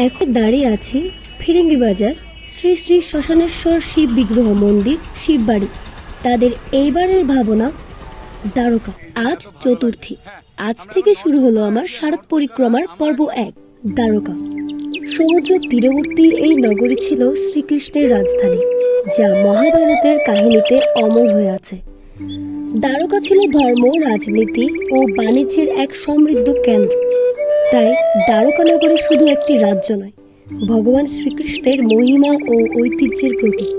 এখন দাঁড়িয়ে আছি ফিরিঙ্গি বাজার শ্রী শ্রী শ্মশানেশ্বর শিব বিগ্রহ মন্দির শিববাড়ি। তাদের এইবারের ভাবনা দ্বারকা। আজ চতুর্থী। আজ থেকে শুরু হলো আমার শারদ পরিক্রমার পর্ব 1 দ্বারকা। সমুদ্র তীরবর্তী এই নগরী ছিল শ্রীকৃষ্ণের রাজধানী, যা মহাভারতের কাহিনীতে অমর হয়ে আছে। দ্বারকা ছিল ধর্ম, রাজনীতি ও বাণিজ্যের এক সমৃদ্ধ কেন্দ্র। তাই দ্বারকা নগরী শুধু একটি রাজ্য নয়, ভগবান শ্রীকৃষ্ণের মহিমা ও ঐতিহ্যের প্রতীক।